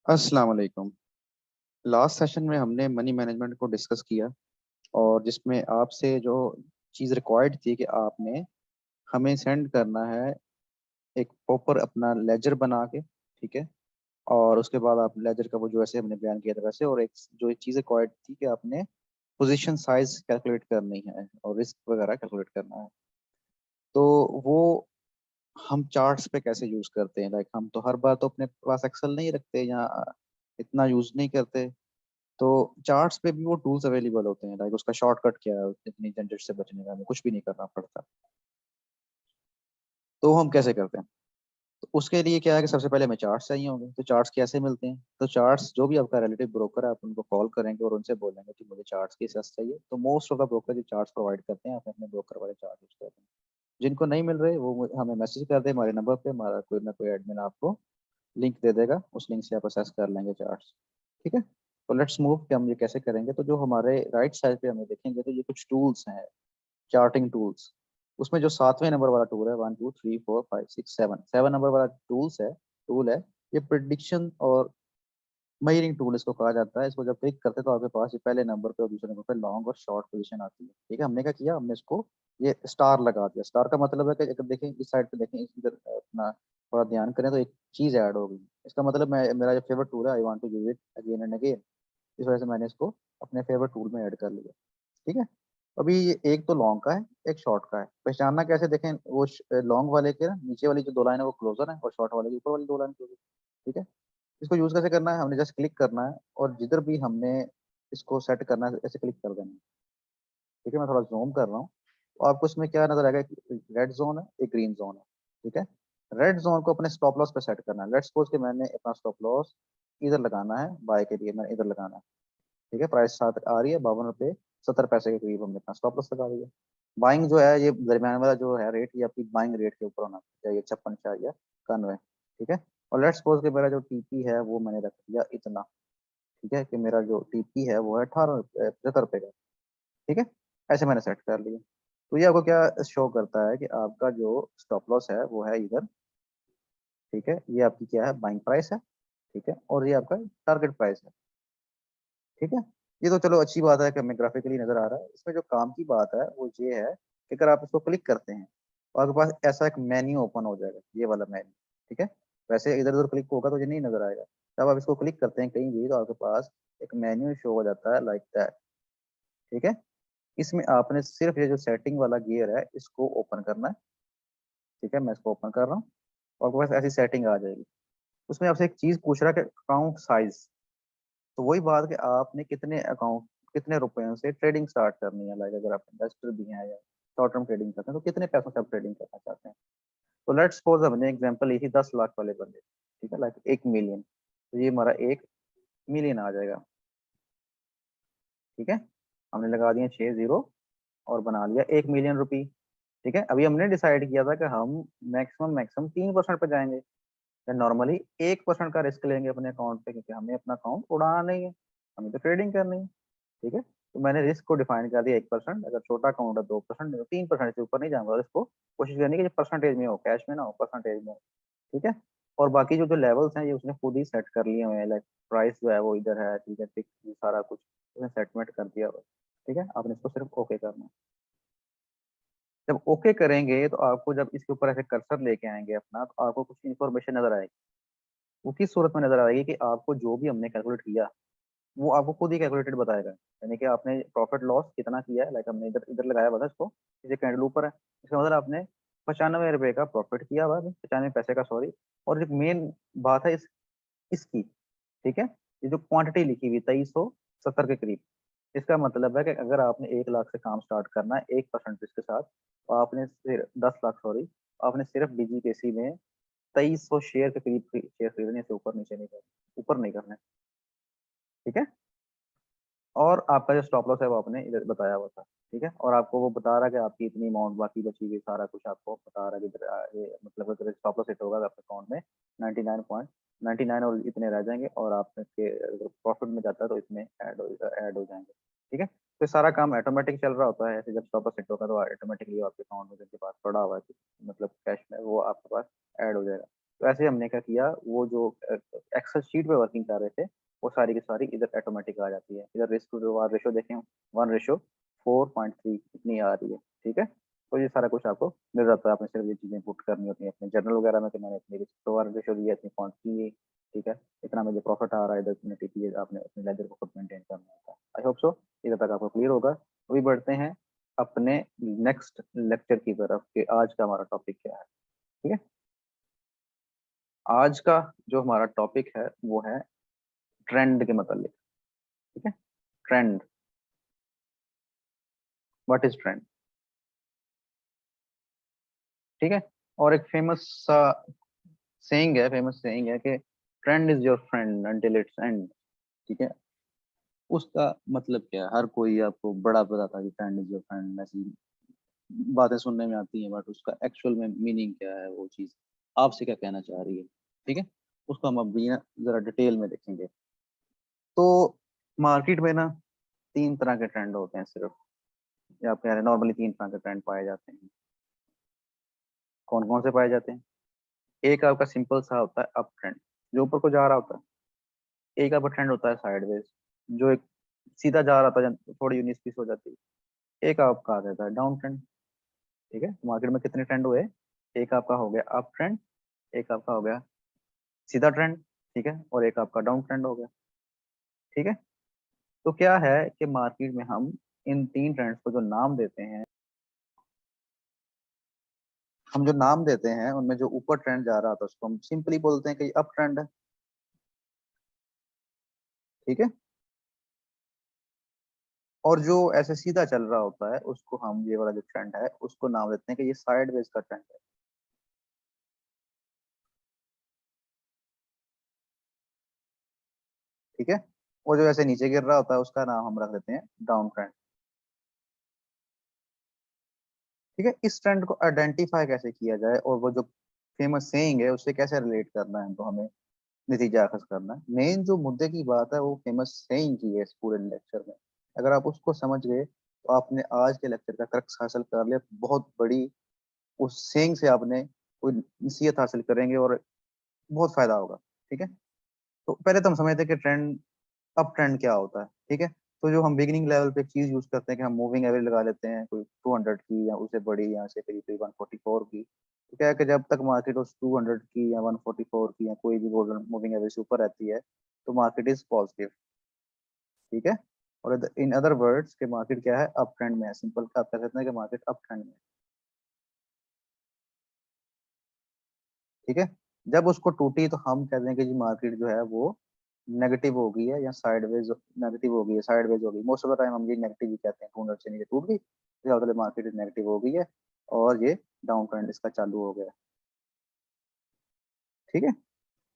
अस्सलाम वालेकुम। Last session में हमने मनी मैनेजमेंट को डिस्कस किया और जिसमें आपसे जो चीज़ रिक्वायर्ड थी कि आपने हमें सेंड करना है एक प्रॉपर अपना लेजर बना के, ठीक है। और उसके बाद आप लेजर का वो जो ऐसे हमने बयान किया था वैसे, और एक जो एक चीज़ रिक्वायर्ड थी कि आपने पोजीशन साइज कैलकुलेट करनी है और रिस्क वगैरह कैलकुलेट करना है। तो वो हम चार्ट्स पे कैसे यूज़ करते हैं, लाइक हम तो हर बार तो अपने पास एक्सेल नहीं रखते या इतना यूज़ नहीं करते। तो चार्ट्स पे भी वो टूल्स अवेलेबल होते हैं, लाइक उसका शॉर्टकट क्या है, इतनी झंझट से बचने का हमें कुछ भी नहीं करना पड़ता। तो हम कैसे करते हैं? तो उसके लिए क्या है कि सबसे पहले हमें चार्ट्स चाहिए होंगे। तो चार्ट्स कैसे मिलते हैं? तो चार्ट्स जो भी आपका रिलेटिव ब्रोकर है, आप उनको कॉल करेंगे और उनसे बोलेंगे कि मुझे चार्ट्स की एसेस चाहिए। तो मोस्ट ऑफ द ब्रोकर जो चार्ट्स प्रोवाइड करते हैं, आप अपने ब्रोकर वाले चार्ट यूज करते हैं। जिनको नहीं मिल रहे वो हमें मैसेज कर दे हमारे नंबर पे, हमारा कोई ना कोई एडमिन आपको लिंक दे देगा, उस लिंक से आप असेस कर लेंगे चार्ट्स। ठीक है। तो लेट्स मूव कि हम ये कैसे करेंगे। तो जो हमारे राइट साइड पे हमें देखेंगे तो ये कुछ टूल्स हैं, चार्टिंग टूल्स। उसमें जो सातवें नंबर वाला टूल है, 1 2 3 4 5 6 7, 7 नंबर वाला टूल है। ये प्रिडिक्शन और मयरिंग टूल इसको कहा जाता है। इसको जब क्लिक करते हैं तो आपके पास ये पहले नंबर पे और दूसरे नंबर पे लॉन्ग और शॉर्ट पोजीशन आती है। ठीक है, हमने क्या किया, हमने इसको ये स्टार लगा दिया। स्टार का मतलब है कि अगर देखें इस साइड पे, देखें इधर अपना थोड़ा ध्यान करें तो एक चीज ऐड हो गई। इसका मतलब मैं, मेरा जो फेवरेट टूल है, I want to use it again and again, इस वजह से मैंने इसको अपने फेवरेट टूल में ऐड कर लिया। ठीक है। अभी ये एक तो लॉन्ग का है, एक शॉर्ट का है। पहचानना कैसे, देखें वो लॉन्ग वाले के ना नीचे वाली जो दो लाइन है वो क्लोजर है और शॉर्ट वाले की ऊपर वाली दो लाइन क्लोजर। ठीक है। इसको यूज कैसे करना है, हमने जस्ट क्लिक करना है और जिधर भी हमने इसको सेट करना है ऐसे क्लिक कर देना है। ठीक है, मैं थोड़ा जूम कर रहा हूँ। और आपको इसमें क्या नजर आएगा, एक रेड जोन है, एक ग्रीन जोन है। ठीक है। रेड जोन को अपने स्टॉप लॉस पे सेट करना है। लेट्स सपोज कि मैंने अपना स्टॉप लॉस इधर लगाना है, बाय के लिए मैंने इधर लगाना है। ठीक है, प्राइस सात आ रही है 52 रुपये 70 पैसे के करीब, हमने अपना स्टॉप लॉस लगा दिया। बाइंग जो है, ये दरमियान वाला जो है रेट, ये आपकी बाइंग रेट के ऊपर होना चाहिए, 56 या 91। ठीक है। और लेट्स सपोज कि मेरा जो टीपी है वो मैंने रख दिया इतना। ठीक है, कि मेरा जो टीपी है वो है 18 75 रुपये का। ठीक है। ऐसे मैंने सेट कर लिया। तो ये आपको क्या शो करता है कि आपका जो स्टॉप लॉस है वो है इधर। ठीक है, ये आपकी क्या है, बाइंग प्राइस है। ठीक है, और ये आपका टारगेट प्राइस है। ठीक है। ये तो चलो अच्छी बात है कि हमें ग्राफिकली नजर आ रहा है। इसमें जो काम की बात है वो ये है कि अगर आप इसको क्लिक करते हैं तो आपके पास ऐसा एक मेन्यू ओपन हो जाएगा, ये वाला मेन्यू। ठीक है। वैसे इधर उधर क्लिक होगा तो ये नहीं नजर आएगा। जब आप इसको क्लिक करते हैं कहीं भी तो आपके पास एक मेन्यू शो हो जाता है लाइक दैट। ठीक है। इसमें आपने सिर्फ ये जो सेटिंग वाला गियर है इसको ओपन करना है। ठीक है, मैं इसको ओपन कर रहा हूँ और आपके पास ऐसी सेटिंग आ जाएगी। उसमें आपसे एक चीज पूछ रहा है कि अकाउंट साइज। तो वही बात कि आपने कितने अकाउंट, कितने रुपयों से ट्रेडिंग स्टार्ट करनी है। लाइक अगर आप इन्वेस्टर भी हैं या शॉर्ट टर्म ट्रेडिंग करते हैं तो कितने पैसों से आप ट्रेडिंग करना चाहते हैं। तो लेट्स सपोज हमने एग्जांपल ली थी 10 लाख वाले बंदे। ठीक है, लाइक 1 मिलियन। तो ये हमारा 1 मिलियन आ जाएगा। ठीक है, हमने लगा दिए 6 जीरो और बना लिया 1 मिलियन रुपी। ठीक है, अभी हमने डिसाइड किया था कि हम मैक्सिमम मैक्सिमम 3% पे जाएंगे। नॉर्मली 1% का रिस्क लेंगे अपने अकाउंट पे, क्योंकि हमें अपना अकाउंट उड़ाना नहीं है, हमें तो ट्रेडिंग करनी है। ठीक है। तो मैंने रिस्क को डिफाइन कर दिया 1%। अगर छोटा अकाउंट है 2%, 3% से ऊपर नहीं जाऊंगा। और इसको कोशिश करनी है कि परसेंटेज में हो, कैश में ना हो, परसेंटेज में हो। ठीक है। और बाकी जो जो लेवल्स हैं ये उसने खुद ही सेट कर लिए हुए हैं। लाइक प्राइस जो है वो इधर है। ठीक है, फिक्स सारा कुछ उसने सेटमेंट कर दिया हुआ है। ठीक है, आपने इसको सिर्फ ओके करना है। जब ओके करेंगे तो आपको जब इसके ऊपर ऐसे कर्सर लेके आएंगे अपना, तो आपको कुछ इन्फॉर्मेशन नजर आएगी। वो किस सूरत में नजर आएगी कि आपको जो भी हमने कैलकुलेट किया वो आपको खुद ही कैलकुलेटेड बताएगा। यानी कि आपने प्रॉफिट लॉस कितना किया है, लाइक हमने इधर इधर लगाया हुआ था इसको, इसे कैंडल ऊपर है, इसका मतलब आपने 95 रुपए का प्रॉफिट किया हुआ है, 95 पैसे का, सॉरी। और जो मेन बात है इसकी, ठीक है, ये जो क्वांटिटी लिखी हुई 2370 के करीब, इसका मतलब है कि अगर आपने 1 लाख से काम स्टार्ट करना है 1% के साथ, तो आपने सिर्फ 10 लाख, सॉरी, आपने सिर्फ बीजीकेसी में 2300 शेयर के करीब शेयर खरीदने से ऊपर नीचे नहीं करना, ऊपर नहीं करना है। ठीक है। और आपका जो स्टॉप लॉस है वो आपने इधर बताया हुआ था। ठीक है, और आपको वो बता रहा है कि आपकी इतनी अमाउंट बाकी बची हुई, सारा कुछ आपको बता रहा है कि इधर ये मतलब अगर स्टॉप लॉस हिट होगा आपके अकाउंट में 99.99 और इतने रह जाएंगे, और आपके अगर प्रॉफिट में जाता है तो इसमें ऐड हो जाएंगे। ठीक है, तो ये सारा काम ऑटोमेटिक चल रहा होता है। ऐसे जब स्टॉप लॉस हिट होगा तो ऑटोमेटिकली आपके अकाउंट में जिनके पास पड़ा हुआ है मतलब कैश में, वो आपके पास ऐड हो जाएगा। तो ऐसे हमने क्या किया, वो जो एक्सेल शीट पे वर्किंग कर रहे थे वो सारी की सारी इधर ऑटोमेटिक आ जाती है। इधर रिस्क टू रिवार्ड रेशो देखें, 1:4.3 इतनी आ रही है। ठीक है, तो ये सारा कुछ आपको मिल जाता है। आपने सिर्फ ये चीजें पुट करनी होती है अपने जर्नल वगैरह में कि मैंने इतनी रिस्क टू रिवार्ड रेशो दी है, इतनी क्वांटिटी है। ठीक है, इतना मुझे प्रॉफिट आ रहा है, इधर इतनी टीपी है, आपने अपने लेजर को खुद मेंटेन करना होता है। आई होप सो इधर तक आपको क्लियर होगा। अभी बढ़ते हैं अपने नेक्स्ट लेक्चर की तरफ कि आज का हमारा टॉपिक क्या है। ठीक है, आज का जो हमारा टॉपिक है वो है ट्रेंड के मतलब। ठीक है, ट्रेंड, व्हाट इज ट्रेंड। ठीक है, और एक फेमस सेइंग है कि trend is your friend until it's and. ठीक है, उसका मतलब क्या है, हर कोई आपको बड़ा बताता है कि ट्रेंड इज योर फ्रेंड, ऐसी बातें सुनने में आती हैं, बट उसका एक्चुअल में मीनिंग क्या है, वो चीज आपसे क्या कहना चाह रही है। ठीक है, उसको हम अभी ना जरा डिटेल में देखेंगे। तो मार्केट में ना तीन तरह के ट्रेंड होते हैं सिर्फ, या आप कह रहे हैं नॉर्मली तीन तरह के ट्रेंड पाए जाते हैं। कौन कौन से पाए जाते हैं? एक आपका सिंपल सा होता है अप ट्रेंड, जो ऊपर को जा रहा होता है। एक आपका ट्रेंड होता है साइडवेज, जो एक सीधा जा रहा था, थोड़ी 19-20 हो जाती है। एक आपका आ जाता है डाउन ट्रेंड। ठीक है, मार्केट में कितने ट्रेंड हुए? एक आपका हो गया अप ट्रेंड, एक आपका हो गया सीधा ट्रेंड, ठीक है, और एक आपका डाउन ट्रेंड हो गया। ठीक है, तो क्या है कि मार्केट में हम इन तीन ट्रेंड्स को जो नाम देते हैं, हम जो नाम देते हैं उनमें जो ऊपर ट्रेंड जा रहा था उसको हम सिंपली बोलते हैं कि अप ट्रेंड है। ठीक है, और जो ऐसे सीधा चल रहा होता है उसको हम, ये वाला जो ट्रेंड है उसको नाम देते हैं कि ये साइडवेज का ट्रेंड है। ठीक है, और जो ऐसे नीचे गिर रहा होता है उसका नाम हम रख देते हैं डाउन ट्रेंड। ठीक है, इस ट्रेंड को आइडेंटिफाई कैसे किया जाए और वो जो फेमस सेइंग है उससे कैसे रिलेट करना है, तो हमें नतीजा अखज करना है। मेन जो मुद्दे की बात है वो फेमस सेइंग की है इस पूरे लेक्चर में। अगर आप उसको समझ गए तो आपने आज के लेक्चर का क्रक्स हासिल कर लिया। बहुत बड़ी उस सेइंग से आपने कोई नसीहत हासिल करेंगे और बहुत फायदा होगा। ठीक है, तो पहले तो हम समझते हैं कि ट्रेंड, अप ट्रेंड क्या होता है। ठीक है, तो जो हम बिगिनिंग लेवल पे चीज यूज करते हैं कि हम मूविंग एवरेज लगा लेते हैं कोई 200 की या उससे बड़ी, या से करीब करीब 144 की। तो क्या है कि जब तक मार्केट उस 200 की या 144 की या कोई भी गोल्डन मूविंग एवरेज से ऊपर रहती है तो मार्केट इज पॉजिटिव। ठीक है, और इन अदर वर्ड्स के मार्केट क्या है, अप ट्रेंड में है। सिंपल आप कह सकते हैं कि मार्केट अप ट्रेंड में है। ठीक है, जब उसको टूटी तो हम कहते हैं कि जी मार्केट जो है वो नेगेटिव हो गई है या साइडवेज नेगेटिव हो गई है, साइडवेज हो गई। मोस्ट ऑफ द टाइम हम ये नेगेटिव ही कहते हैं, 200 से नीचे टूट गई तो मार्केट नेगेटिव हो गई है और ये डाउन ट्रेंड इसका चालू हो गया। ठीक है,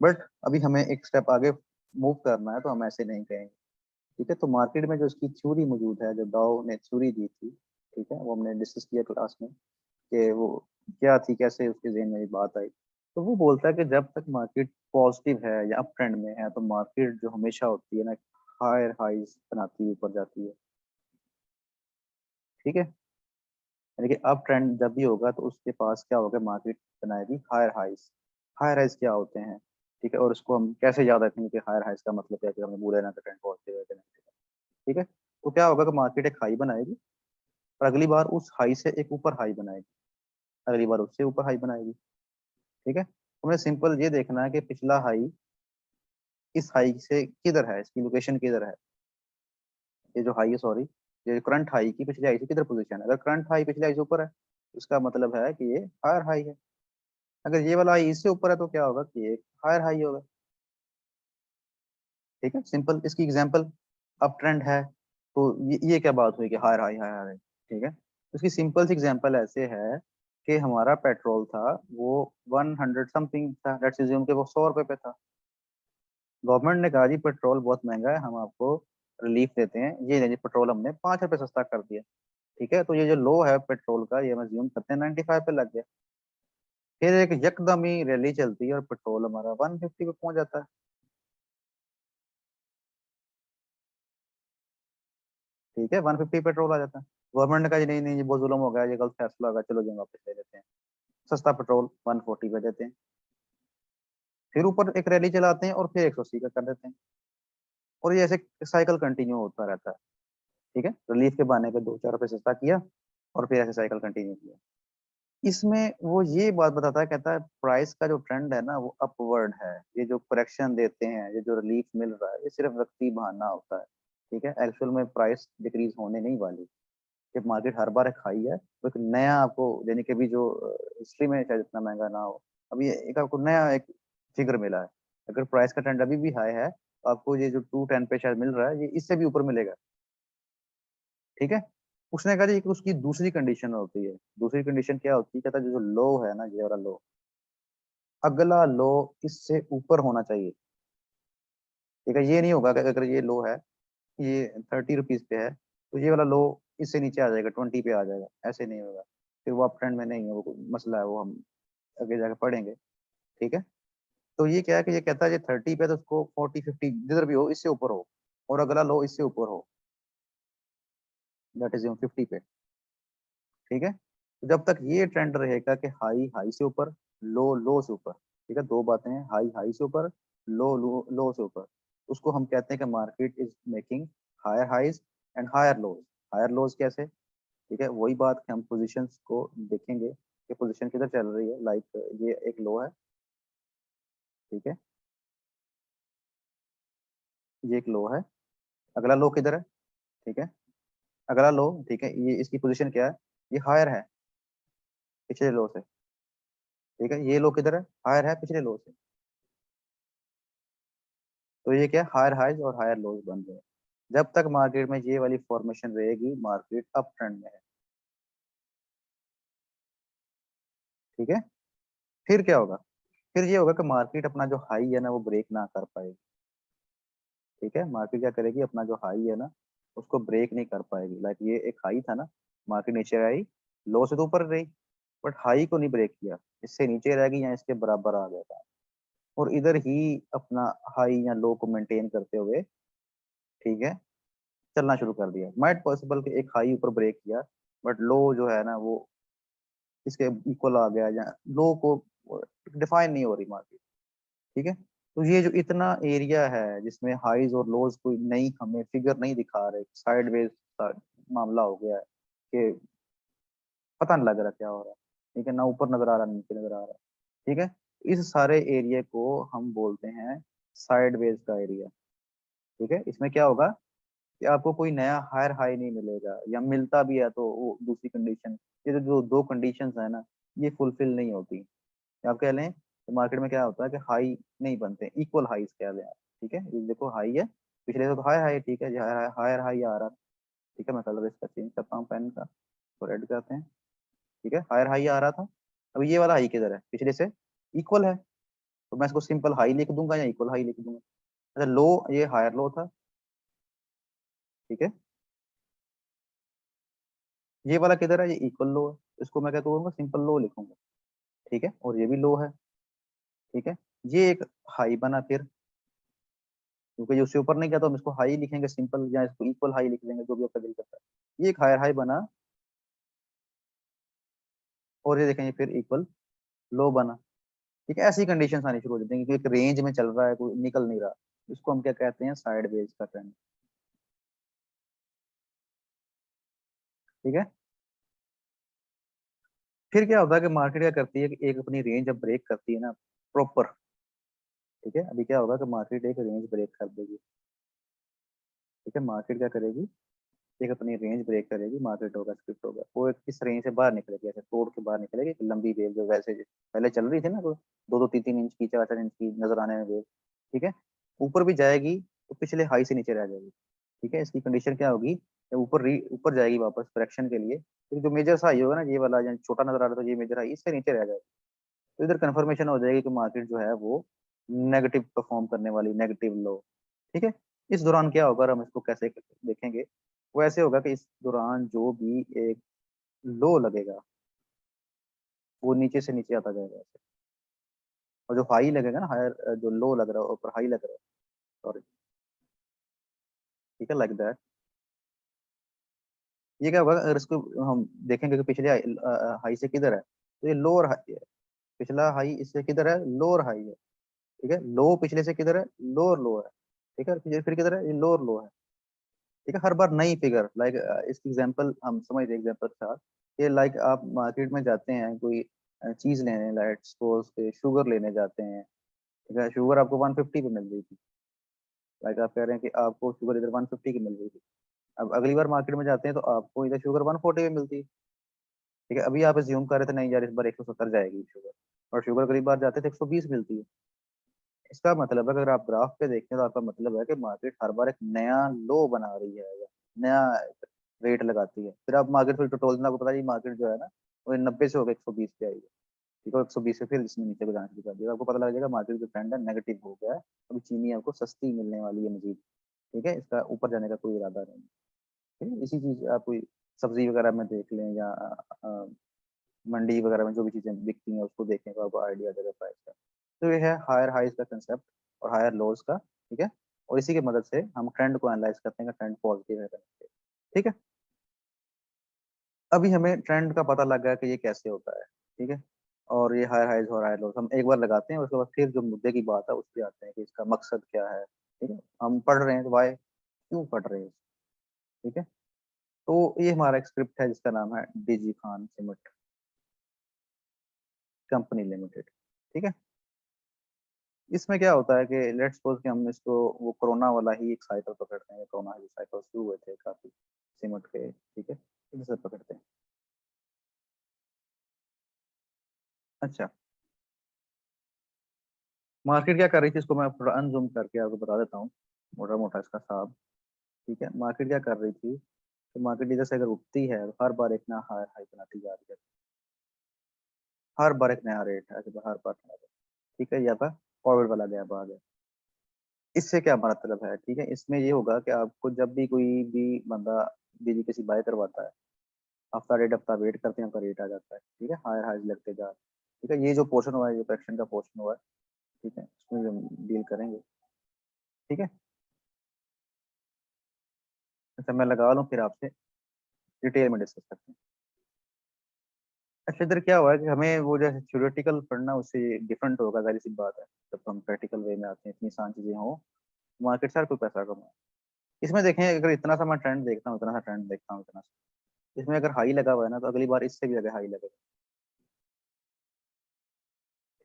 बट अभी हमें एक स्टेप आगे मूव करना है तो हम ऐसे नहीं कहेंगे। ठीक है, तो मार्केट में जो इसकी थ्योरी मौजूद है, जो डाउ ने थ्योरी दी थी, ठीक है, वो हमने डिस्कस किया क्लास में कि वो क्या थी, कैसे उसके जहन में ये बात आई। तो वो बोलता है कि जब तक मार्केट पॉजिटिव है या अप ट्रेंड में है तो मार्केट जो हमेशा होती है ना, हायर हाइज बनाती है, ऊपर जाती है। ठीक है, यानी कि अप ट्रेंड जब भी होगा तो उसके पास क्या होगा, मार्केट बनाएगी हायर हाइज। हायर हाइज क्या होते हैं? ठीक है, और उसको हम कैसे याद रखेंगे कि हायर हाइज का मतलब क्या है, कि हमें भूल ना ट्रेंड पॉजिटिव है कि negative है। ठीक है, तो क्या होगा कि मार्केट एक हाई बनाएगी और अगली बार उस हाई से एक ऊपर हाई बनाएगी, अगली बार उससे ऊपर हाई बनाएगी। ठीक है, हमें सिंपल ये देखना है कि पिछला हाई इस हाई से किधर है, इसकी लोकेशन किधर है। ये जो हाई है, सॉरी, ये करंट हाई की पिछले हाई से किधर पोजीशन है। अगर करंट हाई पिछले हाई से ऊपर है तो इसका मतलब है कि ये हायर हाई है। अगर ये वाला हाई इससे ऊपर है तो क्या होगा कि ये हायर हाई होगा। ठीक है, सिंपल इसकी एग्जांपल, अप ट्रेंड है तो ये क्या बात हुई कि हायर हाई हायर हाई। ठीक है, तो इसकी सिंपल सी एग्जांपल ऐसे है कि हमारा पेट्रोल था वो 100 समथिंग था, लेट्स अज्यूम कि वो 100 रुपए पे था। गवर्नमेंट ने कहा जी पेट्रोल बहुत महंगा है, हम आपको रिलीफ देते हैं, ये लीजिए पेट्रोल हमने 5 रुपए सस्ता कर दिया। ठीक है, तो ये जो लो है पेट्रोल का ये हम अज्यूम करते हैं 95 पे लग गया। फिर एक यकदम ही रैली चलती है और पेट्रोल हमारा 150 पे पहुंच जाता है। ठीक है, 150 पेट्रोल आ जाता है। गवर्नमेंट ने कहा जी नहीं नहीं, ये बहुत जुल्म हो गया, ये गलत फैसला होगा, चलो जी हम वापस ले लेते हैं, सस्ता पेट्रोल 140 पे देते हैं। फिर ऊपर एक रैली चलाते हैं और फिर 180 का कर देते हैं, और ये ऐसे साइकिल कंटिन्यू होता रहता है। ठीक है, रिलीफ के बहाने पे 2-4 रुपए सस्ता किया और फिर ऐसे साइकिल कंटिन्यू किया। इसमें वो ये बात बताता है, कहता है प्राइस का जो ट्रेंड है ना वो अपवर्ड है। ये जो करेक्शन देते हैं, ये जो रिलीफ मिल रहा है, ये सिर्फ वक्ती बहाना होता है। ठीक है, एक्चुअल में प्राइस डिक्रीज होने नहीं वाली। जब मार्केट हर बार एक हाई है तो एक नया आपको, यानी कि भी जो हिस्ट्री में शायद इतना महंगा ना हो, अभी एक आपको नया एक फिगर मिला है। अगर प्राइस का ट्रेंड अभी भी हाई है तो आपको ये जो 210 पे शायद मिल रहा है, ये इससे भी ऊपर मिलेगा। ठीक है, उसने कहा जी कि उसकी दूसरी कंडीशन होती है। दूसरी कंडीशन क्या होती है, कहता है जो लो है ना, ये वाला लो, अगला लो इससे ऊपर होना चाहिए। ठीक है, ये नहीं होगा कि अगर ये लो है, ये 30 रुपीज पे है, तो ये वाला लो इससे नीचे आ जाएगा, 20 पे आ जाएगा, ऐसे नहीं होगा। फिर वो अप ट्रेंड में नहीं है, वो मसला है, वो हम आगे जाके पढ़ेंगे। ठीक है, तो ये क्या है कि ये कहता है ये 30 पे, तो उसको 40-50 जिधर भी हो इससे ऊपर हो, और अगला लो इससे ऊपर हो, दैट इज 50 पे। ठीक है, तो जब तक ये ट्रेंड रहेगा कि हाई हाई से ऊपर, लो लो से ऊपर, ठीक है, दो बातें हैं, हाई हाई से ऊपर, लो लो लो से ऊपर, उसको हम कहते हैं कि market is making higher highs and higher lows. Higher lows कैसे? ठीक है, वही बात कि हम पोजीशंस को देखेंगे कि पोजीशन किधर चल रही है। लाइक ये एक लो है, ठीक है, ये एक लो है, अगला लो किधर है? ठीक है, अगला लो, ठीक है, ये इसकी पोजीशन क्या है? ये हायर है पिछले लो से। ठीक है, ये लो किधर है? हायर है पिछले लो से। तो ये क्या, हायर हाइज और हायर लोज बन रहे हैं। जब तक मार्केट में ये वाली फॉर्मेशन रहेगी, मार्केट अप ट्रेंड में है। ठीक है, फिर क्या होगा? फिर ये होगा कि मार्केट अपना जो हाई है ना वो ब्रेक ना कर पाएगी। ठीक है, मार्केट क्या करेगी, अपना जो हाई है ना उसको ब्रेक नहीं कर पाएगी। लाइक ये एक हाई था ना, मार्केट नीचे आई, लो से तो ऊपर रही, बट हाई को नहीं ब्रेक किया, इससे नीचे रह गई या इसके बराबर आ गया था, और इधर ही अपना हाई या लो को मेंटेन करते हुए, ठीक है, चलना शुरू कर दिया। माइट पॉसिबल कि एक हाई ऊपर ब्रेक किया, बट लो जो है ना वो इसके इक्वल आ गया, या लो को डिफाइन नहीं हो रही मार्केट। ठीक है, तो ये जो इतना एरिया है जिसमें हाईज और लोज कोई नई हमें फिगर नहीं दिखा रहे, साइडवेज मामला हो गया है कि पता नहीं लग रहा क्या हो रहा है। ठीक है, ना ऊपर नजर आ रहा, नीचे नजर आ रहा है। ठीक है, इस सारे एरिया को हम बोलते हैं साइडवेज का एरिया। ठीक है, इसमें क्या होगा कि आपको कोई नया हायर हाई नहीं मिलेगा, या मिलता भी है तो वो दूसरी कंडीशन, ये जो दो कंडीशंस है ना ये फुलफिल नहीं होती। आप कह लें तो मार्केट में क्या होता है कि हाई नहीं बनते, इक्वल हाईज कह लें आप। ठीक है, ये देखो हाई है, पिछले से तो हाई हाई, ठीक है, हायर हाई आ रहा। ठीक है, मैं कलर इसका चेंज करता हूँ पेन का, तो रेड करते हैं। ठीक है, हायर हाई आ रहा था, अब ये वाला हाई किधर है? पिछले से इक्वल है, तो मैं इसको सिंपल हाई लिख दूंगा या इक्वल हाई लिख दूंगा। अच्छा, लो, ये हायर लो था। ठीक है, ये वाला किधर है? ये इक्वल लो है, इसको मैं क्या करूंगा, सिंपल लो लिखूंगा। ठीक है, और ये भी लो है। ठीक है, ये एक हाई बना फिर, क्योंकि ये उससे ऊपर नहीं गया तो हम इसको हाई लिखेंगे सिंपल, या इसको इक्वल हाई लिख देंगे, जो भी आपका दिल करता है। ये एक हायर हाई बना, और ये देखेंगे फिर इक्वल लो बना। ठीक है, ऐसी कंडीशन आनी शुरू हो जाती है कि एक रेंज में चल रहा है, कोई निकल नहीं रहा। इसको हम क्या कहते हैं, साइडवेज का ट्रेंड। ठीक है, फिर क्या होता है कि मार्केट क्या करती है कि एक अपनी रेंज जब ब्रेक करती है ना प्रॉपर, ठीक है, अभी क्या होगा कि मार्केट एक रेंज ब्रेक कर देगी। ठीक है, मार्केट क्या करेगी, एक अपनी रेंज ब्रेक करेगी, मार्केट होगा, स्क्रिप्ट होगा, वो एक इस रेंज से बाहर निकलेगी, ऐसे तोड़ के बाहर निकलेगी, एक लंबी वेव जो वैसे पहले चल रही थी ना, तो 2-2 3-3 इंच की, 4-4 इंच की नजर आने में वेव। ठीक है, ऊपर भी जाएगी तो पिछले हाई से नीचे रह जाएगी। ठीक है, इसकी कंडीशन क्या होगी, जब ऊपर जाएगी वापस करेक्शन के लिए, तो जो मेजर हाई होगा ना, ये वाला या छोटा नजर आ रहा है तो ये मेजर हाई इससे नीचे रह जाएगा, तो इधर कंफर्मेशन हो जाएगी कि मार्केट जो है वो नेगेटिव परफॉर्म करने वाली, नेगेटिव लो। ठीक है, इस दौरान क्या होगा, हम इसको कैसे देखेंगे, वो ऐसे होगा कि इस दौरान जो भी एक लो लगेगा वो नीचे से नीचे आता जाएगा ऐसे, और जो हाई लगेगा ना, हायर जो लो लग रहा है ऊपर हाई लग रहा है, सॉरी, ठीक है, लाइक दैट। ये क्या होगा अगर इसको हम देखेंगे कि पिछले हाई से किधर है, तो ये लोअर हाई है, पिछला हाई इससे किधर है, लोअर हाई है, ठीक है, लो पिछले से किधर है, लोअर लो है, ठीक है, फिर किधर है, ये लोअर लो है, ठीक है। हर बार नई फिगर, लाइक इसकी एग्जांपल हम समझ रहे एग्जांपल के साथ, ये लाइक आप मार्केट में जाते हैं कोई चीज लेने, लाइक सपोज के शुगर लेने जाते हैं, ठीक है, शुगर आपको 150 पे मिल रही थी, लाइक आप कह रहे हैं कि आपको शुगर इधर 150 की मिल रही थी, अब अगली बार मार्केट में जाते हैं तो आपको इधर शुगर 140 पे मिलती है, ठीक है। अभी आप ज्यूम कर रहे थे नहीं यार इस बार 170 जाएगी शुगर, और शुगर अगली बार जाते थे 120 मिलती है। इसका मतलब है कि अगर आप ग्राफ पे देखें तो आपका मतलब है कि मार्केट हर बार एक नया लो बना रही है या नया रेट लगाती है, फिर आप मार्केट फिर टोटल देना, आपको पता है ये मार्केट जो है ना वो 90 से होकर 120 पे आई है, ठीक है, 120 से फिर इसने नीचे को जाना शुरू कर दिया, आपको पता लग जाएगा मार्केट जो ट्रेंड है नेगेटिव हो गया है, अभी चीनी आपको सस्ती मिलने वाली है मजीद, ठीक है, इसका ऊपर जाने का कोई इरादा नहीं है, ठीक है। इसी चीज आप कोई सब्जी वगैरह में देख लें या अ, मंडी वगैरह में जो भी चीजें बिकती हैं उसको देखें तो आपको आइडिया देगा प्राइस का। तो ये है हायर हाइज का कंसेप्ट और हायर लोज का, ठीक है, और इसी की मदद से हम ट्रेंड को एनालाइज करते हैं कि ट्रेंड पॉजिटिव है या negative, ठीक है। अभी हमें ट्रेंड का पता लग गया कि ये कैसे होता है, ठीक है, और ये हायर हाइज और हायर लोज हम एक बार लगाते हैं, उसके बाद फिर जो मुद्दे की बात है उस पर आते हैं कि इसका मकसद क्या है, ठीक है, हम पढ़ रहे हैं तो वाई, क्यों पढ़ रहे हैं, ठीक है। तो ये हमारा एक स्क्रिप्ट है जिसका नाम है DG Khan cement company limited, ठीक है। इसमें क्या होता है कि लेट्स सपोज कि हम इसको वो कोरोना वाला ही एक साइकिल पकड़ते हैं, कोरोना जो साइकिल शुरू हुए थे काफी सीमेंट के, ठीक है, इसे पकड़ते हैं। अच्छा, मार्केट क्या कर रही थी इसको मैं थोड़ा अनजूम करके आपको बता देता हूँ, मोटा मोटा इसका साब, ठीक है। मार्केट क्या कर रही थी, तो मार्केट इधर से अगर उठती है तो हर बार एक नया हाई हाई बनाती जा रही है, हर बार एक नया रेट है, हर बार नया रेट, ठीक है, यहाँ पर फॉरवर्ड वाला गैप आ गया। इससे क्या मतलब है, ठीक है, इसमें ये होगा कि आपको जब भी कोई भी बंदा बिजली किसी बाय करवाता है, हफ्ता डेढ़ हफ्ता वेट करते हैं, आपका रेट आ जाता है, ठीक है, हायर हाइज लगते जा रहे हैं, ठीक है। ये जो पोर्शन हुआ है, ये करेक्शन का पोर्शन हुआ है, ठीक है, इसमें हम डील करेंगे, ठीक है। अच्छा मैं लगा लूँ फिर आपसे डिटेल में डिस्कस करते हैं। अच्छा इधर क्या हुआ है कि हमें वो जैसे थ्योरेटिकल पढ़ना उससे डिफरेंट होगा, जाहिर सी बात है, जब हम प्रैक्टिकल वे में आते हैं इतनी आसान चीजें हो, मार्केट से हर कोई पैसा कमाए। इसमें देखें अगर इतना सा मैं ट्रेंड देखता हूँ, इतना सा ट्रेंड देखता हूँ, इतना सा, इसमें अगर हाई लगा हुआ है ना तो अगली बार इससे भी ज्यादा हाई लगेगा,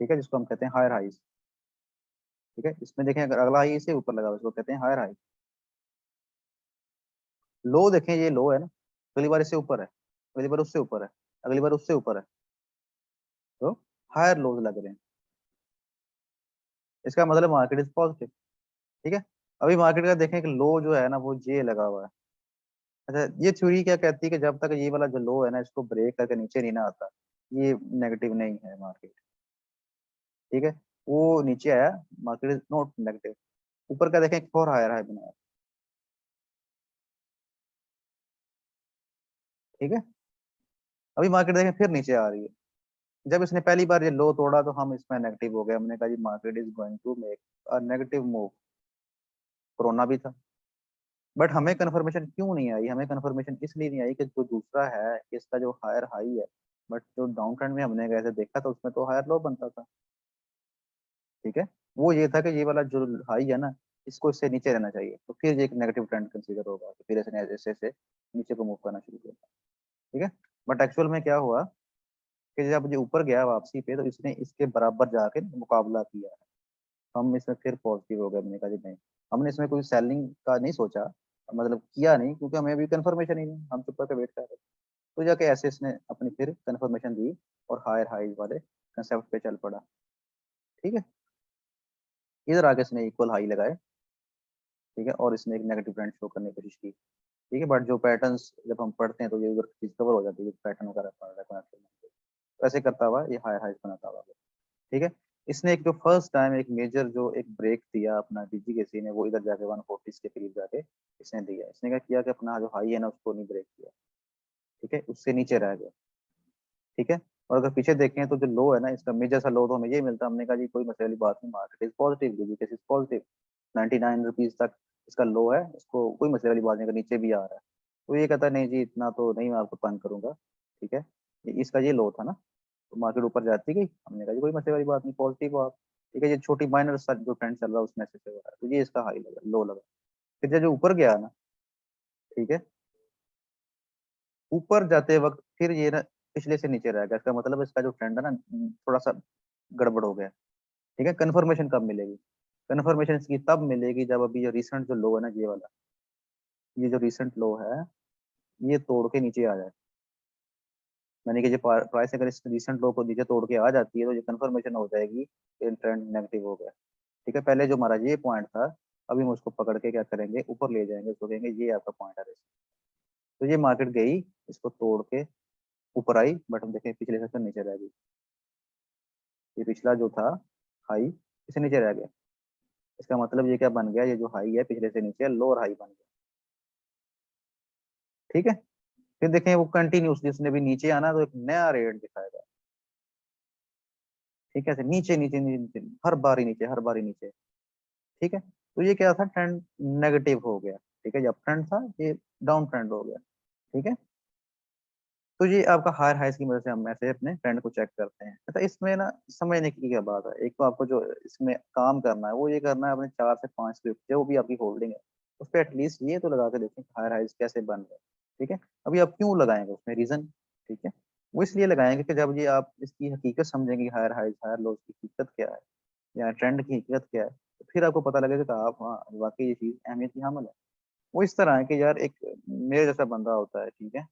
ठीक है, जिसको हम कहते हैं हायर हाइज, ठीक है। इसमें देखें अगर अगला हाई इससे ऊपर लगा हुआ है इसको कहते हैं हायर हाई। लो देखें ये लो है ना, अगली बार इससे ऊपर है, अगली बार उससे ऊपर है, अगली बार उससे ऊपर है, तो हायर लोज लग रहे हैं, इसका मतलब मार्केट इज पॉजिटिव, ठीक है। अभी मार्केट का देखें कि लो जो है ना वो जे लगा हुआ है। अच्छा ये थ्योरी क्या कहती है कि जब तक ये वाला जो लो है ना इसको ब्रेक करके नीचे नहीं ना आता, ये नेगेटिव नहीं है मार्केट, ठीक है। वो नीचे आया, मार्केट इज नॉट नेगेटिव, ऊपर का देखें एक और हायर हाई बनाया, ठीक है। अभी मार्केट देखें फिर नीचे आ रही है, जब इसने पहली बार ये लो तोड़ा तो हम इसमें नेगेटिव हो गए, हमने कहा जी market is going to make a negative move, corona भी था, बट हमें कंफर्मेशन क्यों नहीं आई, हमें कंफर्मेशन इसलिए नहीं आई कि जो दूसरा है इसका जो हायर हाई है, बट जो डाउन ट्रेंड में हमने कैसे देखा था उसमें तो हायर लो बनता था, ठीक है। वो ये था कि ये वाला जो हाई है ना इसको इससे नीचे रहना चाहिए, तो फिर ये एक नेगेटिव ट्रेंड कंसीडर होगा, तो फिर ऐसे ऐसे ऐसे नीचे को मूव करना शुरू किया, ठीक है। बट एक्चुअल में क्या हुआ कि जब ये ऊपर गया वापसी पे तो इसने इसके बराबर जाके मुकाबला किया है, हम इसमें फिर पॉजिटिव हो गए, मैंने कहा जी नहीं, हमने इसमें कोई सेलिंग का नहीं सोचा, मतलब किया नहीं क्योंकि हमें अभी कंफर्मेशन ही नहीं, हम चुप करके वेट कर रहे थे। तो जाके ऐसे इसने अपनी फिर कंफर्मेशन दी और हायर हाइज वाले कंसेप्ट पे चल पड़ा, ठीक है। इधर आके इसने इक्वल हाई लगाए, ठीक है, और इसने एक नेगेटिव ट्रेंड शो करने की कोशिश की, ठीक है। बट जो पैटर्न्स जब हम पढ़ते हैं तो ये उधर चीज कवर हो जाती है, पैटर्न वगैरह पढ़ रहा है तो ऐसे करता हुआ ये हायर हाइज बनाता हुआ, ठीक है। इसने एक जो फर्स्ट टाइम एक मेजर जो एक ब्रेक दिया अपना डीजीकेसी ने, वो इधर जाके 140 के करीब जाके इसने दिया, इसने क्या किया कि अपना जो हाई है ना उसको नहीं ब्रेक किया, ठीक है, उससे नीचे रह गया, ठीक है। और अगर पीछे देखें तो जो लो है ना इसका मेजर सा लो तो हमें ये मिलता, हमने कहा जी कोई मसले वाली बात नहीं, market is positive, DGKC is positive, 99 rupees तक इसका लो है, इसको कोई मसले वाली बात नहीं, अगर नीचे भी आ रहा है तो ये कहता है नहीं जी इतना तो नहीं मैं आपको तंग करूंगा, ठीक है। इसका ये लो था ना, तो मार्केट ऊपर जाती गई, हमने कहा जी कोई मसले वाली बात नहीं, पॉजिटिव हो आप, ठीक है, ये छोटी माइनर सा जो ट्रेंड चल रहा है उसमें से हो रहा है, तो ये इसका हाई लगा, लो लगा। फिर जो ऊपर गया ना, ठीक है, ऊपर जाते वक्त फिर ये ना पिछले से नीचे रह गया, इसका मतलब इसका जो ट्रेंड है ना थोड़ा सा गड़बड़ हो गया। ठीक है, कन्फर्मेशन कब मिलेगी? कन्फर्मेशन इसकी तब मिलेगी जब अभी जो रिसेंट जो लो है ना, ये वाला, ये जो रिसेंट लो है, ये तोड़ के नीचे आ जाए। यानी कि ये प्राइस अगर इस रिसेंट लो को नीचे तोड़ के आ जाती है तो ये कन्फर्मेशन हो जाएगी कि ट्रेंड नेगेटिव हो गया। ठीक है, पहले जो हमारा ये पॉइंट था, अभी हम उसको पकड़ के क्या करेंगे, ऊपर ले जाएंगे, उसको कहेंगे ये आपका पॉइंट है। तो ये मार्केट गई, इसको तोड़ के ऊपर आई, बट हम देखें पिछले सेशन नीचे रह गई। ये पिछला जो था हाई, इसे नीचे रह गया। इसका मतलब ये क्या बन गया, ये जो हाई है पिछले से नीचे लोअर हाई बन गया। ठीक है, फिर देखें वो कंटिन्यूसली उसने भी नीचे आना तो एक नया रेट दिखाएगा। ठीक है, ऐसे नीचे नीचे नीचे नीचे, हर बारी नीचे, हर बारी नीचे। ठीक है, तो ये क्या था, ट्रेंड नेगेटिव हो गया। ठीक है, जब ट्रेंड था ये डाउन ट्रेंड हो गया। ठीक है, तो ये आपका हायर हाइस की मदद से हम ऐसे अपने ट्रेंड को चेक करते हैं। अच्छा, इसमें ना समझने की क्या बात है, एक तो आपको जो इसमें काम करना है वो ये करना है, अपने 4 से 5 स्क्रिप्ट जो भी आपकी होल्डिंग है उस पर एटलीस्ट ये तो लगा के देखें हायर हाइस कैसे बन रहे हैं। ठीक है, अभी आप क्यों लगाएंगे उसमें रीजन? ठीक है, वो इसलिए लगाएंगे कि जब ये आप इसकी हकीकत समझेंगे, हायर हाइस हायर लोज की हकीकत क्या है या ट्रेंड की हकीकत क्या है, तो फिर आपको पता लगेगा कि आप हाँ वाकई ये चीज अहमियत की हामिल है। वो इस तरह है कि यार एक मेरे जैसा बंदा होता है, ठीक है,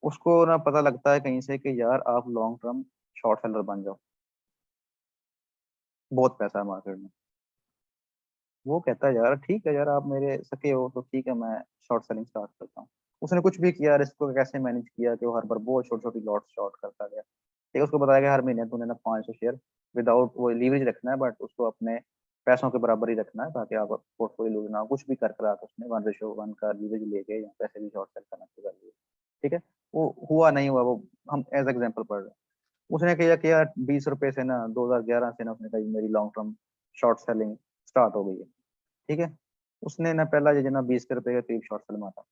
उसको ना पता लगता है कहीं से कि यार आप लॉन्ग टर्म शॉर्ट सेलर बन जाओ, बहुत पैसा है मार्केट में। वो कहता है यार ठीक है यार, आप मेरे सके हो तो ठीक है, मैं शॉर्ट सेलिंग स्टार्ट करता हूँ। उसने कुछ भी किया, रिस्क को कैसे मैनेज किया कि वो हर बार बहुत छोटी छोटी लॉट शॉर्ट करता गया। ठीक है, उसको बताया गया हर महीने तूने ना 500 शेयर विदाउट वो लीवरेज रखना है, बट उसको अपने पैसों के बराबर ही रखना है ताकि आप पोर्टफोलियो लूज ना हो। कुछ भी कर रहा था उसने, 1:1 का लीवरेज लेके या पैसे भी शॉर्ट सेल करना शुरू कर दिए। ठीक है, वो हुआ नहीं हुआ, वो हम एज एग्जाम्पल पढ़ रहे हैं। उसने किया 20 रुपए से ना 2011 से ना, उसने कहा मेरी long term short selling start हो गई है। ठीक है, उसने ना पहला जो ना 20 रुपए का करीब शॉर्ट सेल मारा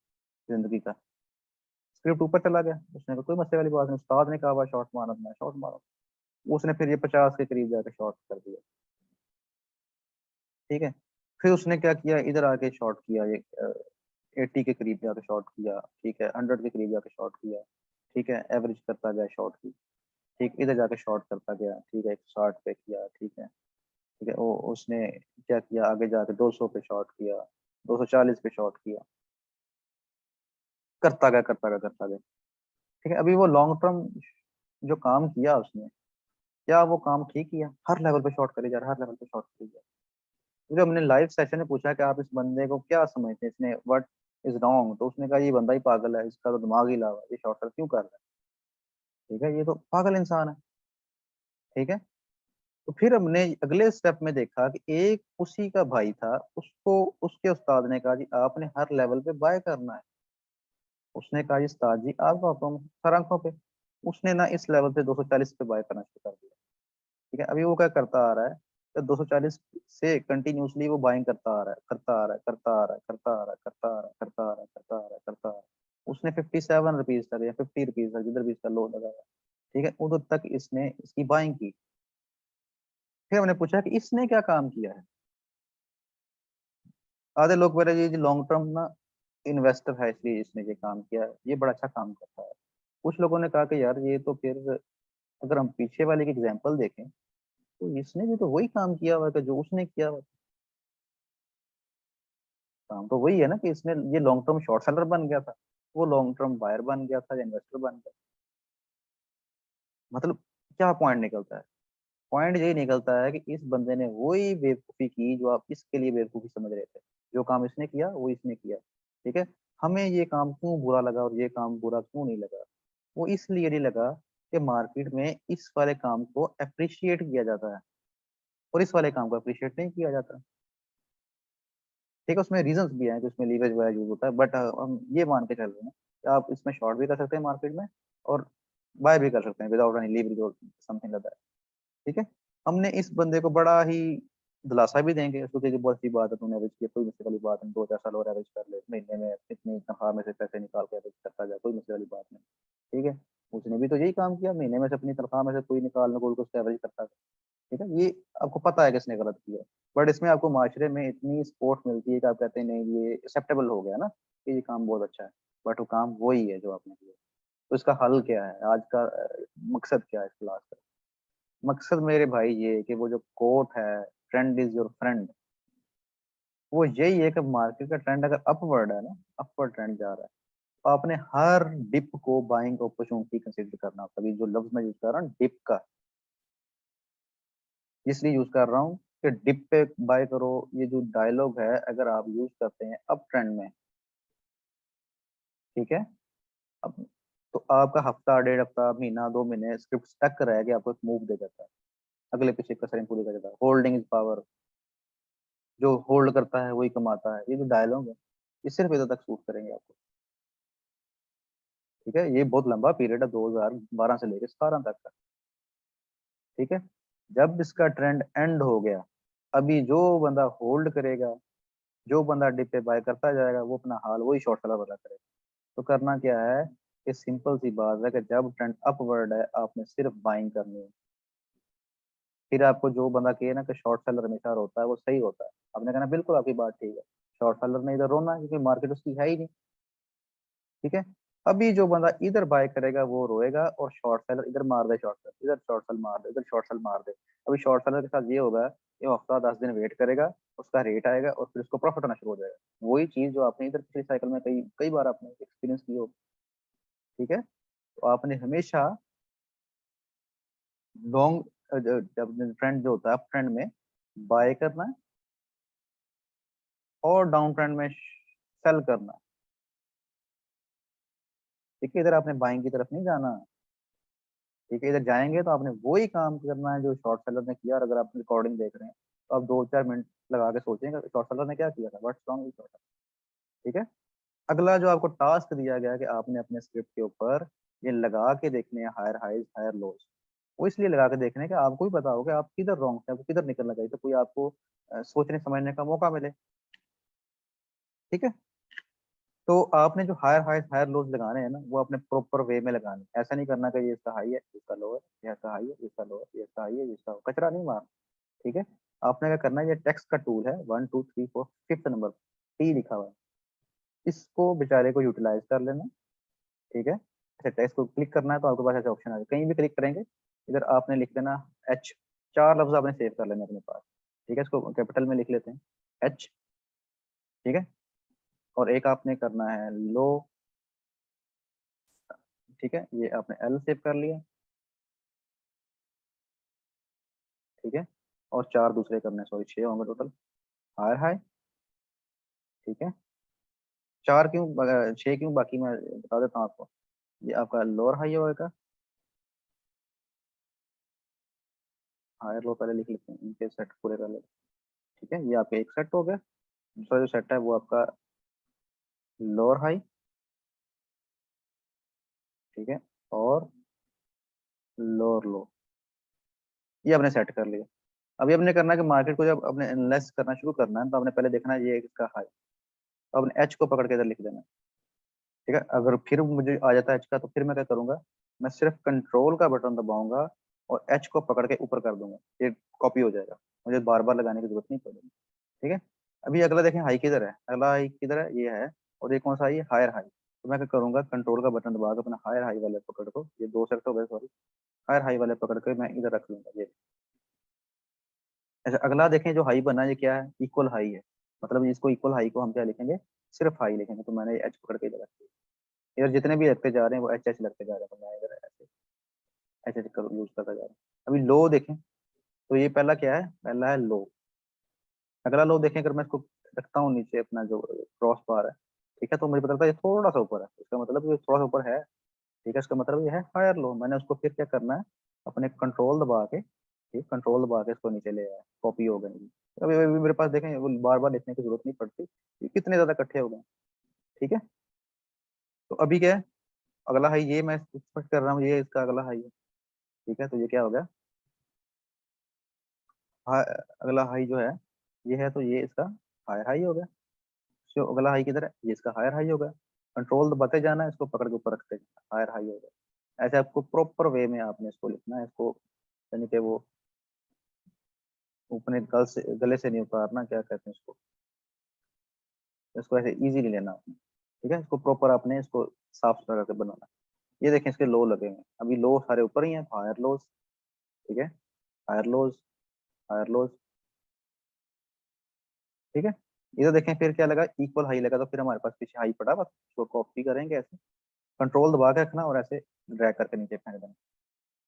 जिंदगी का, स्क्रिप्ट ऊपर चला गया। उसने कहा कोई मसले वाली बात नहीं, उस्ताद ने कहा हुआ शॉर्ट मारा तो मैं शॉर्ट मारा। उसने फिर ये 50 के करीब जाकर शॉर्ट कर दिया। ठीक है, फिर उसने क्या किया, इधर आके शॉर्ट किया, ये 80 के करीब जाके शॉर्ट किया। ठीक है, 100 के करीब जाके शॉर्ट किया। ठीक है, एवरेज करता गया शॉर्ट की। ठीक, इधर जाके शॉर्ट करता गया। ठीक है, 160 पे किया। ठीक है, ठीक है, वो उसने क्या किया, आगे जाके 200 पे शॉर्ट किया, 240 पे शॉर्ट किया, करता गया करता गया करता गया। ठीक है, अभी वो लॉन्ग टर्म जो काम किया उसने, क्या वो काम ठीक किया? हर लेवल पे शॉर्ट करे जा रहा है, हर लेवल पे शॉर्ट करे जा रहा है। जो हमने लाइव सेशन में पूछा कि आप इस बंदे को क्या समझते हैं, इसने व्हाट इज रॉन्ग, तो उसने कहा ये बंदा ही पागल है, इसका तो दिमाग ही लावा, ये शॉर्ट क्यों कर रहा है। ठीक है, ये तो पागल इंसान है। ठीक है, तो फिर हमने अगले स्टेप में देखा कि एक उसी का भाई था, उसको उसके उस्ताद ने कहा जी आपने हर लेवल पे बाय करना है। उसने कहा जी उस्ताद जी आपका हुक्म सर आंखों पे। उसने ना इस लेवल पे 240 पे बाय करना शुरू कर दिया। ठीक है, अभी वो क्या करता आ रहा है, तो 240 से कंटिन्यूसली वो बाइंग करता आ रहा है, करता आ रहा है, करता आ रहा है, करता आ रहा है, करता आ रहा है, करता आ रहा है, करता आ रहा है, करता आ रहा है। उसने 57 रुपीज तक या 50 रुपीज तक जिधर भी इसका लो लगाया, ठीक है, उधर तक इसने इसकी बाइंग की। फिर हमने पूछा कि इसने क्या काम किया है। आधे लोग बोले ये लॉन्ग टर्म ना इन्वेस्टर है इसलिए इसने ये काम किया है, ये बड़ा अच्छा काम करता है। कुछ लोगों ने कहा कि यार ये तो फिर अगर हम पीछे वाले की एग्जांपल देखें तो इसने भी तो वही काम किया हुआ था जो उसने किया हुआ था। काम तो वही है ना कि इसने ये लॉन्ग टर्म शॉर्ट सेलर बन गया था, वो लॉन्ग टर्म बायर बन गया था या इन्वेस्टर बन गया। मतलब क्या पॉइंट निकलता है? पॉइंट यही निकलता है कि इस बंदे ने वही बेवकूफी की जो आप इसके लिए बेवकूफी समझ रहे थे। जो काम इसने किया वो इसने किया। ठीक है, हमें ये काम क्यों बुरा लगा और ये काम बुरा क्यों नहीं लगा? वो इसलिए नहीं लगा कि मार्केट में इस वाले काम को अप्रिशिएट किया जाता है और इस वाले काम को अप्रिशिएट नहीं किया जाता। ठीक है, उसमें रीजंस भी हैं कि उसमें लीवरेज वगैरह यूज होता है, बट हम ये मान के चल रहे हैं कि आप इसमें शॉर्ट भी कर सकते हैं मार्केट में और बाय भी कर सकते हैं विदाउट एनी लीवरेज और समथिंग लाइक दैट। ठीक है, हमने इस बंदे को बड़ा ही दिलासा भी देंगे उसको कि बहुत सी बात है, तूने एवरेज किया, कोई मुश्किल वाली बात नहीं, 2-4 साल और एवरेज कर ले, महीने में इतनी तनख्वाह में से पैसे निकाल के एवरेज करता जाए, कोई मुश्किल वाली बात नहीं। ठीक है, उसने भी तो यही काम किया, महीने में से अपनी तनख्वाह में से कोई निकालना, कोई कुछ एवरेज करता था। ठीक है, ये आपको पता है किसने गलत किया, बट इसमें आपको माशरे में इतनी सपोर्ट मिलती है कि आप कहते हैं नहीं ये एक्सेप्टेबल हो गया ना, कि ये काम बहुत अच्छा है, बट वो काम वही है जो आपने किया। तो इसका हल क्या है आज का, मकसद क्या है इस क्लास का? मकसद मेरे भाई ये है कि वो जो कोट है, ट्रेंड इज योर फ्रेंड, वो यही है कि मार्केट का ट्रेंड अगर अपवर्ड है ना, अपवर्ड ट्रेंड जा रहा है, तो आपने हर डिप को बाइंग अपॉर्चुनिटी कंसीडर करना होता है। अभी जो लफ्ज मैं यूज कर रहा हूँ डिप का, इसलिए यूज कर रहा हूँ कि डिप पे बाय करो, ये जो डायलॉग है अगर आप यूज करते हैं अप ट्रेंड में, ठीक है, अब तो आपका हफ्ता, डेढ़ हफ्ता, महीना, 2 महीने स्क्रिप्ट स्टक रह के आपको एक मूव दे देता है, अगले पीछे कसरें पूरी कर देता है। होल्डिंग इज पावर, जो होल्ड करता है वही कमाता है, ये जो डायलॉग है ये सिर्फ इधर तक सूट करेंगे आपको। ठीक है, ये बहुत लंबा पीरियड है 2012 से लेकर 17 तक का। ठीक है, जब इसका ट्रेंड एंड हो गया, अभी जो बंदा होल्ड करेगा, जो बंदा डिप पे बाय करता जाएगा, वो अपना हाल वही शॉर्ट सेलर वाला करेगा। तो करना क्या है कि सिंपल सी बात है कि जब ट्रेंड अपवर्ड है आपने सिर्फ बाइंग करनी है। फिर आपको जो बंदा कहे ना कि शॉर्ट सेलर हमेशा रोता है, वो सही होता है, आपने कहना बिल्कुल आपकी बात ठीक है, शॉर्ट सेलर ने इधर रोना है क्योंकि मार्केट उसकी है ही नहीं। ठीक है, अभी जो बंदा इधर बाय करेगा वो रोएगा, और शॉर्ट सेलर इधर मार दे, शॉर्ट सेलर इधर शॉर्ट सेल मार दे, इधर शॉर्ट सेल मार दे। अभी शॉर्ट सेलर के साथ ये होगा कि वो हफ्ता 10 दिन वेट करेगा, उसका रेट आएगा और फिर उसको प्रॉफिट होना शुरू हो जाएगा। वही चीज जो आपने इधर पिछले साइकिल में कई कई बार आपने एक्सपीरियंस की हो। ठीक है, तो आपने हमेशा लॉन्ग, जब ट्रेंड जो होता है अप ट्रेंड में बाय करना है, और डाउन ट्रेंड में सेल करना है। ठीक है, इधर आपने बाइंग की तरफ नहीं जाना। ठीक है, इधर जाएंगे तो आपने वही काम करना है जो शॉर्ट सेलर ने किया, और अगर आप रिकॉर्डिंग देख रहे हैं तो आप 2-4 मिनट लगा के सोचेंगे शॉर्ट सेलर ने क्या किया था, व्हाट्स रॉन्ग विद शॉर्ट। ठीक है, अगला जो आपको टास्क दिया गया है कि आपने अपने स्क्रिप्ट के ऊपर ये लगा के देखने हैं हायर हाइज हायर लोज, वो इसलिए लगा के देखने के आपको भी पता होगा कि आप किधर रॉन्ग थे, आपको किधर निकलना चाहिए, तो कोई आपको सोचने समझने का मौका मिले। ठीक है, तो आपने जो हायर हाई हायर लोज लगाने हैं ना, वो अपने प्रॉपर वे में लगाने हैं। ऐसा नहीं करना कि ये इसका हाई है, इसका लो है, ये इसका हाई है, इसका लो है, ये इसका हाई है, इसका कचरा नहीं मार। ठीक है, आपने क्या करना है, ये टेक्स्ट का टूल है, 1 2 3 4 5th नंबर टी लिखा हुआ है, इसको बेचारे को यूटिलाइज कर लेना। ठीक है, अच्छा टेक्स्ट को क्लिक करना है तो आपके पास ऐसा ऑप्शन आ जाए, कहीं भी क्लिक करेंगे, इधर आपने लिख देना एच, 4 लफ्ज आपने सेव कर लेने अपने पास। ठीक है, इसको कैपिटल में लिख लेते हैं, एच। ठीक है, और एक आपने करना है लो। ठीक है, ये आपने एल सेव कर लिया। ठीक है, और 4 दूसरे करने, सॉरी 6 होंगे टोटल, हायर हाई। ठीक है, 4 क्यों 6 क्यों, बाकी मैं बता देता हूँ आपको। ये आपका लोअर हाई होगा, हायर लो पहले लिख लेते हैं, इनके सेट पूरे कर लेते हैं। ठीक है, ये आपका एक सेट हो गया। दूसरा जो सेट है वो आपका लोअर हाई। ठीक है, और लोअर लो, ये आपने सेट कर लिया। अभी आपने करना है कि मार्केट को जब आपने एनालाइज करना शुरू करना है तो आपने पहले देखना है ये इसका हाई, तो आपने एच को पकड़ के इधर लिख देना है। ठीक है, अगर फिर मुझे आ जाता है एच का, तो फिर मैं क्या करूंगा, मैं सिर्फ कंट्रोल का बटन दबाऊंगा और एच को पकड़ के ऊपर कर दूंगा, ये कॉपी हो जाएगा, मुझे बार बार लगाने की जरूरत नहीं पड़ेगी। ठीक है, अभी अगला देखें हाई किधर है, अगला हाई किधर है, ये है, और ये कौन सा हाई है, हायर हाई। तो मैं क्या करूंगा, कंट्रोल का बटन दबा के अपना हायर हाई वाले पकड़ को, ये दो सेट हो गए सॉरी, हायर हाई वाले पकड़ के मैं इधर रख लूंगा ये। ऐसा अगला देखें जो हाई बना, ये क्या है, इक्वल हाई है, मतलब इसको इक्वल हाई को हम क्या लिखेंगे, सिर्फ हाई लिखेंगे, तो मैंने एच पकड़ के इधर रख दिया। इधर जितने भी लगते जा रहे हैं वो एच एच लगते जा रहे हैं, तो मैं इधर ऐसे एच एच कर यूज करता जा रहा हूँ। अभी लो देखें, तो ये पहला क्या है, पहला है लो। अगला लो देखें, अगर मैं इसको रखता हूँ नीचे अपना जो क्रॉस बार है, ठीक है, तो मुझे पता लगता है ये थोड़ा सा ऊपर है, इसका मतलब ये थोड़ा सा ऊपर है। ठीक है, इसका मतलब ये है हायर लो, मैंने उसको फिर क्या करना है, अपने कंट्रोल दबा के, ठीक, कंट्रोल दबा के इसको नीचे ले आया, कॉपी हो गई। अभी अभी मेरे पास देखें वो बार बार लिखने की जरूरत नहीं पड़ती, ये कितने ज्यादा इकट्ठे हो गए। ठीक है, तो अभी क्या है, अगला हाई ये मैं एक्सपेक्ट कर रहा हूँ, ये इसका अगला हाई है। ठीक है, तो ये क्या हो गया, हा, अगला हाई जो है ये है, तो ये इसका हायर हाई हो गया। जो अगला हाई किधर है, ये इसका हायर हाई हो गया। कंट्रोल दबाते जाना है, इसको पकड़ के ऊपर रखते जाना, हायर हाई हो गया। ऐसे आपको प्रॉपर वे में आपने इसको लिखना है, इसको यानी कि वो अपने गले से नहीं उतारना, क्या कहते हैं इसको ऐसे इजीली लेना आपने। ठीक है, इसको प्रॉपर आपने इसको साफ सुथरा करके बनाना। ये देखें इसके लो लगे हैं, अभी लो सारे ऊपर ही हैं, हायर लोज। ठीक है, हायर लोज, हायर लोज। ठीक है, इधर देखें फिर क्या लगा, इक्वल हाई लगा, तो फिर हमारे पास पीछे हाई पड़ा, बस उसको कॉपी करेंगे ऐसे, कंट्रोल दबा के रखना और ऐसे ड्रैग करके नीचे फेंक देना।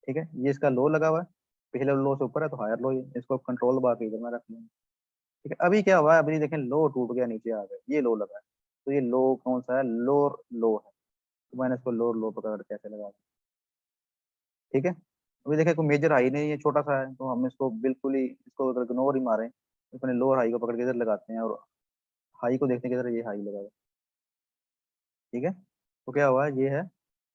ठीक है, ये इसका लो लगा हुआ है, पिछले लो से ऊपर है तो हायर लो, इसको कंट्रोल दबा के इधर में रख लेंगे। ठीक है, अभी क्या हुआ है, अभी देखें लो टूट गया, नीचे आ गया, ये लो लगा है। तो ये लो कौन सा है, लोअर लो है, तो मैंने इसको लोअर लो पकड़ के ऐसे लगा दिया। ठीक है, अभी देखें कोई मेजर हाई नहीं है, छोटा सा है, तो हम इसको बिल्कुल ही इसको अगर इग्नोर ही मारें, अपने लोअर हाई को पकड़ के इधर लगाते हैं और हाई को देखने की इधर ये हाई लगा हुआ है। ठीक है, तो क्या हुआ है, ये है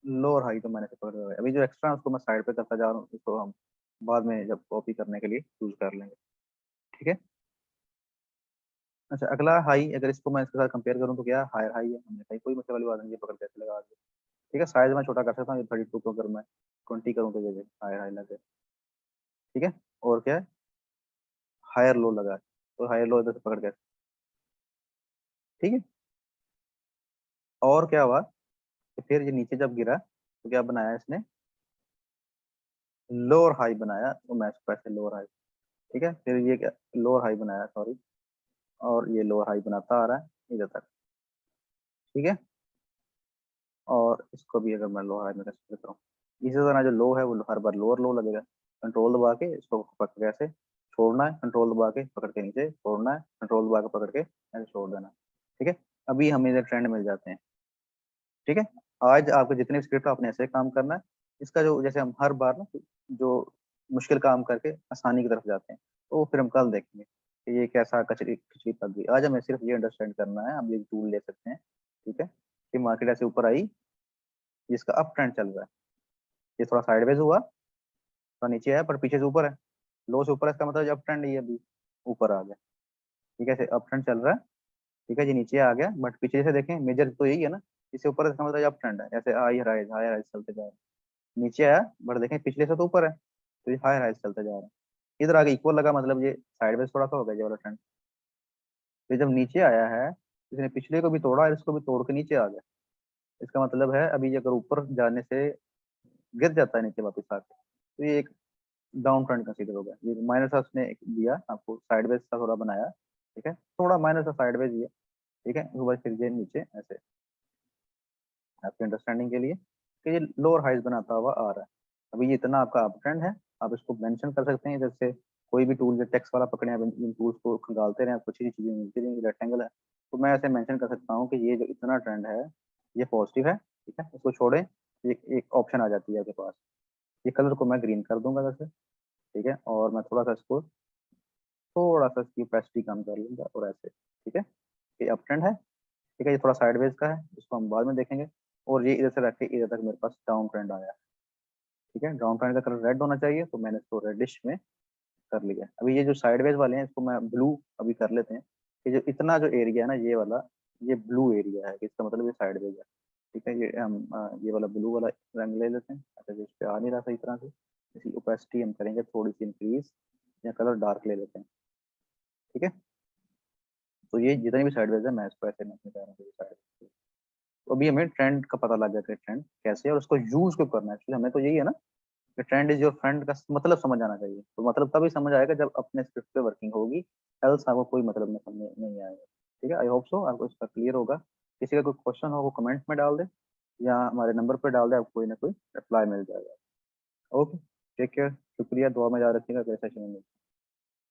लोअर हाई, तो मैंने इसे पकड़ लिया। अभी जो एक्स्ट्रा है उसको मैं साइड पे करता जा रहा हूँ, इसको हम बाद में जब कॉपी करने के लिए यूज कर लेंगे। ठीक है, अच्छा अगला हाई, अगर इसको मैं इसके साथ कंपेयर करूँ तो क्या हायर हाई है, हमने कही कोई मसले वाली बात नहीं, ये पकड़ के ऐसे लगा दिया। ठीक है, साइज मैं छोटा कर सकता हूँ, ये 32 को अगर मैं 20 करूँ तो ये हायर हाई लगे। ठीक है, और क्या है, हायर लो लगा है, तो हायर लो इधर से पकड़ के। ठीक है, और क्या हुआ कि फिर ये नीचे जब गिरा तो क्या बनाया इसने, लोअर हाई बनाया, तो मैं इसको ऐसे लोअर हाई। ठीक है, फिर ये क्या, लोअर हाई बनाया, सॉरी, और ये लोअर हाई बनाता आ रहा है इधर तक। ठीक है, और इसको भी अगर मैं लोअर हाई में कंसीडर करूँ, इसी तरह जो लो है वो हर बार लोअर लो लगेगा, कंट्रोल दबा के इसको पकड़ के ऐसे छोड़ना है, कंट्रोल दबा के पकड़ के नीचे छोड़ना है, कंट्रोल दबा के पकड़ के ऐसे छोड़ देना। ठीक है, अभी हमें इधर ट्रेंड मिल जाते हैं। ठीक है, आज आपको जितने भी स्क्रिप्ट आपने ऐसे काम करना है, इसका जो जैसे हम हर बार ना जो मुश्किल काम करके आसानी की तरफ जाते हैं, तो फिर हम कल देखेंगे कि ये कैसा कचरी खिचड़ी पक गई। आज हमें सिर्फ ये अंडरस्टैंड करना है, हम ये टूल ले सकते हैं। ठीक है, कि मार्केट ऐसे ऊपर आई, जिसका अप ट्रेंड चल रहा है, ये थोड़ा साइडवेज हुआ, थोड़ा नीचे आया पर पीछे से ऊपर है, लो से ऊपर है, इसका मतलब अप ट्रेंड ये अभी ऊपर आ गया। ठीक है, अप ट्रेंड चल रहा है। ठीक है जी, नीचे आ गया, बट पीछे से देखें मेजर तो यही है ना, इससे ऊपर है, इसका मतलब अप ट्रेंड है, ऐसे हाई राइज चलते जा रहा है। नीचे आया, बट देखें पिछले से तो ऊपर है, तो ये हाई राइज चलते जा रहा है। इधर आगे इक्वल लगा, मतलब ये साइडवेज थोड़ा सा हो गया ये वाला ट्रेंड। फिर जब नीचे आया है, इसने पिछले को भी तोड़ा और इसको भी तोड़ के नीचे आ गया, इसका मतलब है अभी ये अगर ऊपर जाने से गिर जाता है नीचे वापस आके, तो ये एक डाउन ट्रेंड कंसीडर होगा। ये माइनर सा उसने एक दिया आपको, साइडवेज सा थोड़ा बनाया। ठीक है, थोड़ा माइनर सा साइडवेज ही है। ठीक है, उसके बाद फिर ये नीचे ऐसे, आपके अंडरस्टैंडिंग के लिए कि ये लोअर हाइज बनाता हुआ आ रहा है। अभी ये इतना आपका अप ट्रेंड है, आप इसको मेंशन कर सकते हैं, जैसे कोई भी टूल जो टेक्स्ट वाला पकड़े, आप इन टूल्स को खंगालते रहे, कुछ ही चीजें मिलती रहेंगी, रेक्टेंगल है, तो मैं ऐसे मेंशन कर सकता हूँ कि ये जो इतना ट्रेंड है ये पॉजिटिव है। ठीक है, इसको छोड़े, एक ऑप्शन आ जाती है आपके पास, ये कलर को मैं ग्रीन कर दूंगा वैसे। ठीक है, और मैं थोड़ा सा इसको, थोड़ा सा इसकी ओपेसिटी कम कर लूंगा और ऐसे। ठीक है, ये अप ट्रेंड है। ठीक है, ये थोड़ा साइडवेज का है, इसको हम बाद में देखेंगे। और ये इधर से रख के इधर तक मेरे पास डाउन ट्रेंड आया। ठीक है, डाउन ट्रेंड का कलर रेड होना चाहिए, तो मैंने इसको रेडिश में कर लिया। अभी ये जो साइडवेज वाले हैं इसको मैं ब्लू अभी कर लेते हैं, कि जो इतना जो एरिया है ना ये वाला, ये ब्लू एरिया है, इसका मतलब ये साइडवेज है। ठीक है, ये हम ये वाला ब्लू वाला रंग ले लेते हैं। अच्छा, जो इस पे आ नहीं रहा सही तरह से, इसकी ओपेसिटी हम करेंगे थोड़ी सी इंक्रीज, या कलर डार्क ले लेते हैं। ठीक है, तो ये जितनी भी साइडवेज है मैं इसको ऐसे नहीं कर रहा हूँ साइडवेज। तो अभी हमें ट्रेंड का पता लग गया कि ट्रेंड कैसे है और उसको यूज क्यों करना है। एक्चुअली हमें तो यही है ना कि ट्रेंड इज योर फ्रेंड का मतलब समझ आना चाहिए, तो मतलब तभी समझ आएगा जब अपने स्क्रिप्ट पे वर्किंग होगी, एल्स आपको कोई मतलब में समझ नहीं आएगा। ठीक है, आई होप सो आपको इसका क्लियर होगा। किसी का कोई क्वेश्चन हो वो कमेंट में डाल दे, या हमारे नंबर पे डाल दे, आपको कोई ना कोई रिप्लाई मिल जाएगा। ओके, टेक केयर, शुक्रिया, दुआ में याद रखिएगा, कैसा सेशन